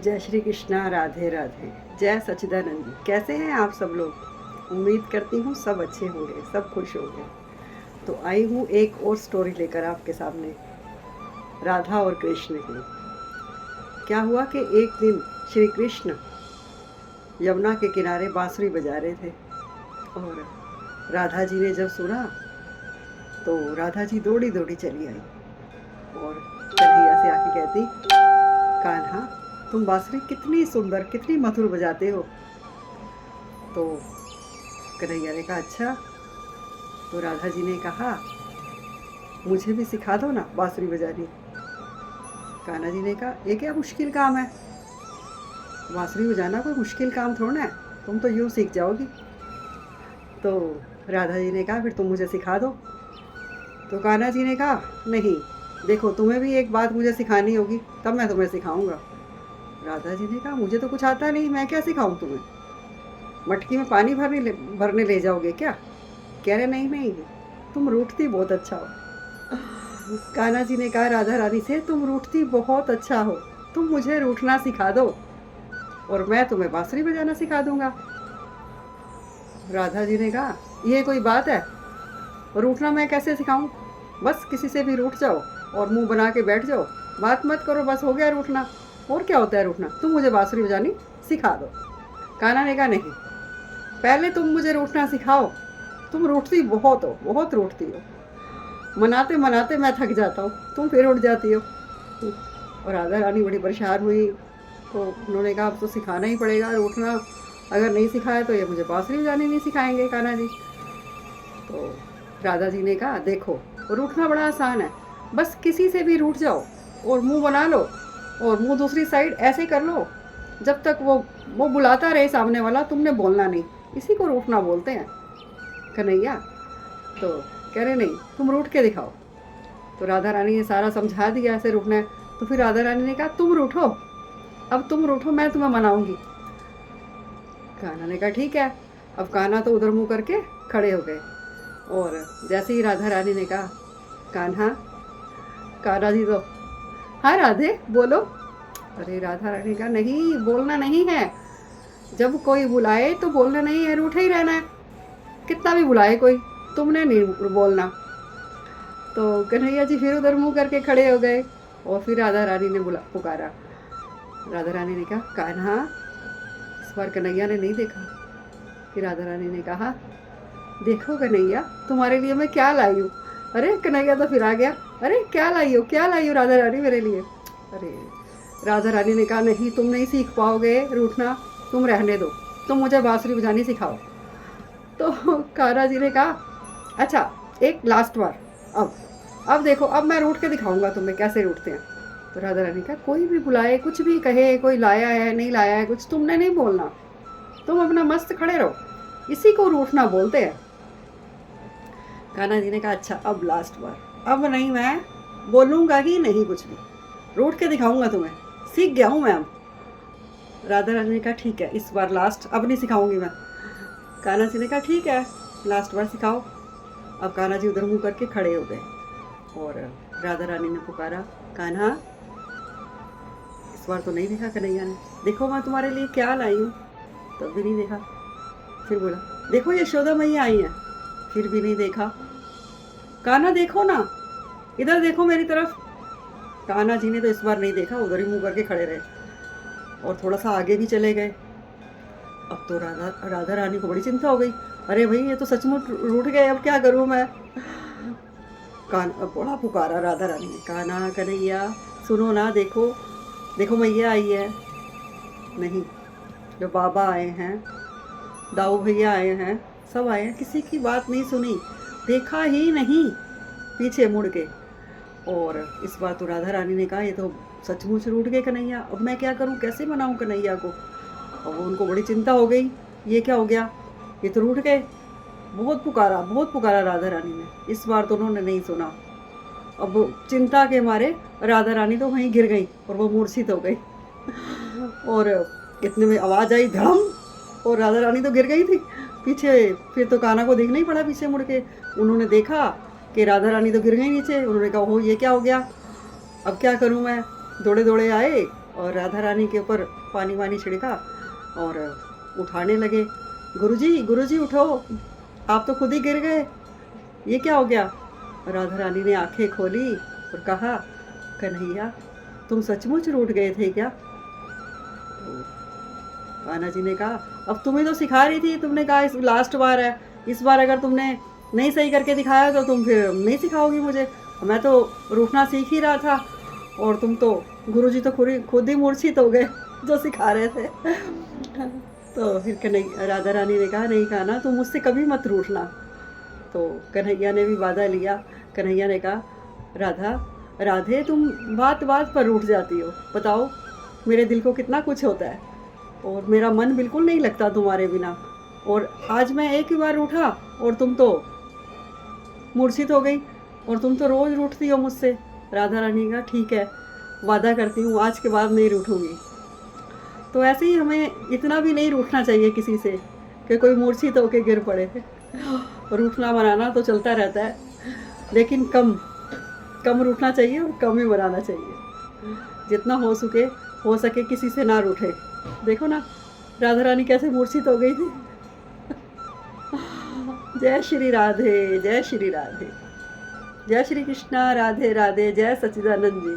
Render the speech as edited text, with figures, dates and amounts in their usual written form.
जय श्री कृष्णा, राधे राधे, जय सच्चिदानंद जी। कैसे हैं आप सब लोग? उम्मीद करती हूँ सब अच्छे होंगे, सब खुश होंगे। तो आई हूँ एक और स्टोरी लेकर आपके सामने, राधा और कृष्ण की। क्या हुआ कि एक दिन श्री कृष्ण यमुना के किनारे बांसुरी बजा रहे थे और राधा जी ने जब सुना तो राधा जी दौड़ी दौड़ी चली आई और कन्हैया से आके कहती, कान्हा तुम बांसुरी कितनी सुंदर, कितनी मधुर बजाते हो। तो कन्हैया ने कहा अच्छा। तो राधा जी ने कहा मुझे भी सिखा दो ना बांसुरी बजानी। कान्हा जी ने कहा ये क्या मुश्किल काम है, बांसुरी बजाना कोई मुश्किल काम थोड़ा है, तुम तो यूँ सीख जाओगी। तो राधा जी ने कहा फिर तुम मुझे सिखा दो। तो कान्हा जी ने कहा नहीं, देखो तुम्हें भी एक बात मुझे सिखानी होगी, तब मैं तुम्हें सिखाऊंगा। राधा जी ने कहा मुझे तो कुछ आता नहीं, मैं क्या सिखाऊं तुम्हें, मटकी में पानी भरने ले जाओगे क्या? कह रहे नहीं नहीं, तुम रूठती बहुत अच्छा हो। कान्हा जी ने कहा राधा रानी से तुम रूठती बहुत अच्छा हो, तुम मुझे रूठना सिखा दो और मैं तुम्हें बांसुरी बजाना सिखा दूंगा। राधा जी ने कहा ये कोई बात है, रूठना मैं कैसे सिखाऊं, बस किसी से भी रूठ जाओ और मुंह बना के बैठ जाओ, बात मत करो, बस हो गया रूठना। और क्या होता है रूठना, तुम मुझे बांसुरी बजानी सिखा दो। कान्हा ने कहा नहीं, पहले तुम मुझे रूठना सिखाओ, तुम रूठती बहुत हो, बहुत रूठती हो, मनाते मनाते मैं थक जाता हूँ, तुम फिर उठ जाती हो। और राधा रानी बड़ी परेशान हुई, तो उन्होंने कहा अब तो सिखाना ही पड़ेगा रूठना, अगर नहीं सिखाया तो ये मुझे बांसुरी बजानी नहीं सिखाएंगे कान्हा जी। तो राधा जी ने कहा देखो रूठना बड़ा आसान है, बस किसी से भी रूठ जाओ और मुंह बना लो और मुंह दूसरी साइड ऐसे कर लो जब तक वो बुलाता रहे सामने वाला, तुमने बोलना नहीं, इसी को रूठना बोलते हैं कन्हैया। तो कह रहे नहीं तुम रूठ के दिखाओ। तो राधा रानी ने सारा समझा दिया ऐसे रूठना है। तो फिर राधा रानी ने कहा तुम रूठो, अब तुम रूठो, मैं तुम्हें मनाऊंगी। कान्हा ने कहा ठीक है। अब कान्हा तो उधर मुंह करके खड़े हो गए और जैसे ही राधा रानी ने कहा कान्हा, कान्हा जी तो हाँ राधे बोलो। अरे राधा रानी कहा नहीं, बोलना नहीं है, जब कोई बुलाए तो बोलना नहीं है, रूठे ही रहना है, कितना भी बुलाए कोई, तुमने नहीं बोलना। तो कन्हैया जी फिर उधर मुंह करके खड़े हो गए और फिर राधा रानी ने पुकारा। राधा रानी ने कहा कान्हा। इस बार कन्हैया ने नहीं देखा। फिर राधा रानी ने कहा देखो कन्हैया तुम्हारे लिए मैं क्या लाई हूँ। अरे कन्हैया तो फिर आ गया, अरे क्या लाई हो, क्या लाई हो राधा रानी मेरे लिए। अरे राधा रानी ने कहा नहीं तुम नहीं सीख पाओगे रूठना, तुम रहने दो, तुम मुझे बांसुरी बजानी सिखाओ। तो कान्हा जी ने कहा अच्छा एक लास्ट बार, अब देखो, अब मैं रूठ के दिखाऊंगा तुम्हें कैसे रूठते हैं। तो राधा रानी कहा कोई भी बुलाए, कुछ भी कहे, कोई लाया है नहीं लाया है कुछ, तुमने नहीं बोलना, तुम अपना मस्त खड़े रहो, इसी को रूठना बोलते हैं। कान्हा जी ने कहा अच्छा अब लास्ट बार, अब नहीं, मैं बोलूँगा ही नहीं कुछ भी, रूठ के दिखाऊंगा तुम्हें, सीख गया हूँ मैं अब। राधा रानी ने कहा ठीक है इस बार लास्ट, अब नहीं सिखाऊंगी मैं। कान्हा जी ने कहा ठीक है लास्ट बार सिखाओ। अब कान्हा जी उधर मुँह करके खड़े हो गए और राधा रानी ने पुकारा कान्हा। इस बार तो नहीं देखा कन्हैया ने, देखो मैं तुम्हारे लिए क्या लाई हूँ, तब भी नहीं देखा। फिर बोला देखो यशोदा मैया आई हैं, फिर भी नहीं देखा। कान्हा देखो ना, इधर देखो मेरी तरफ। कान्हा जी ने तो इस बार नहीं देखा, उधर ही मुंह करके खड़े रहे और थोड़ा सा आगे भी चले गए। अब तो राधा रानी को बड़ी चिंता हो गई, अरे भाई ये तो सचमुच रूठ गए, अब क्या करूँ मैं। बड़ा पुकारा राधा रानी ने, कान्हा कन्हैया सुनो ना, देखो देखो मैया आई है। नहीं, जो बाबा आए हैं, दाऊ भैया आए हैं, सब आए हैं, किसी की बात नहीं सुनी, देखा ही नहीं पीछे मुड़ के। और इस बार तो राधा रानी ने कहा ये तो सचमुच रूठ गए कन्हैया, अब मैं क्या करूं, कैसे मनाऊं कन्हैया को। और उनको बड़ी चिंता हो गई, ये क्या हो गया, ये तो रूठ गए। बहुत पुकारा राधा रानी ने, इस बार तो उन्होंने नहीं सुना। अब चिंता के मारे राधा रानी तो वहीं गिर गई और वो मूर्छित हो गई। और इतने में आवाज़ आई धड़म, और राधा रानी तो गिर गई थी पीछे। फिर तो कान्हा को देखना ही पड़ा पीछे मुड़ के, उन्होंने देखा कि राधा रानी तो गिर गई नीचे। उन्होंने कहा हो ये क्या हो गया, अब क्या करूं मैं। दौड़े दौड़े आए और राधा रानी के ऊपर पानी वानी छिड़का और उठाने लगे। गुरुजी उठो, आप तो खुद ही गिर गए, ये क्या हो गया? राधा रानी ने आंखें खोली और कहा, कन्हैया तुम सचमुच रूठ गए थे क्या? तो कान्हा जी ने कहा, अब तुम्हें तो सिखा रही थी, तुमने कहा इस लास्ट बार है, इस बार अगर तुमने नहीं सही करके दिखाया तो तुम फिर नहीं सिखाओगी मुझे। मैं तो रूठना सीख ही रहा था और तुम तो गुरुजी तो खुद ही मूर्छित हो गए जो सिखा रहे थे। तो फिर कन्हैया राधा रानी ने कहा, नहीं कान्हा तुम मुझसे कभी मत रूठना। तो कन्हैया ने भी वादा लिया। कन्हैया ने कहा, राधे तुम बात बात पर रूठ जाती हो, बताओ मेरे दिल को कितना कुछ होता है और मेरा मन बिल्कुल नहीं लगता तुम्हारे बिना, और आज मैं एक ही बार रूठा और तुम तो मूर्छित हो गई, और तुम तो रोज़ रूठती हो मुझसे। राधा रानी का ठीक है, वादा करती हूँ आज के बाद नहीं रूठूंगी। तो ऐसे ही हमें इतना भी नहीं रूठना चाहिए किसी से कि कोई मूर्छित होकर गिर पड़े। रूठना मनाना तो चलता रहता है, लेकिन कम रूठना चाहिए और कम ही मनाना चाहिए। जितना हो सके किसी से ना रूठे। देखो ना राधा रानी कैसे मूर्छित हो गई थी। जय श्री राधे, जय श्री राधे, जय श्री कृष्णा, राधे राधे, जय सच्चिदानंद जी।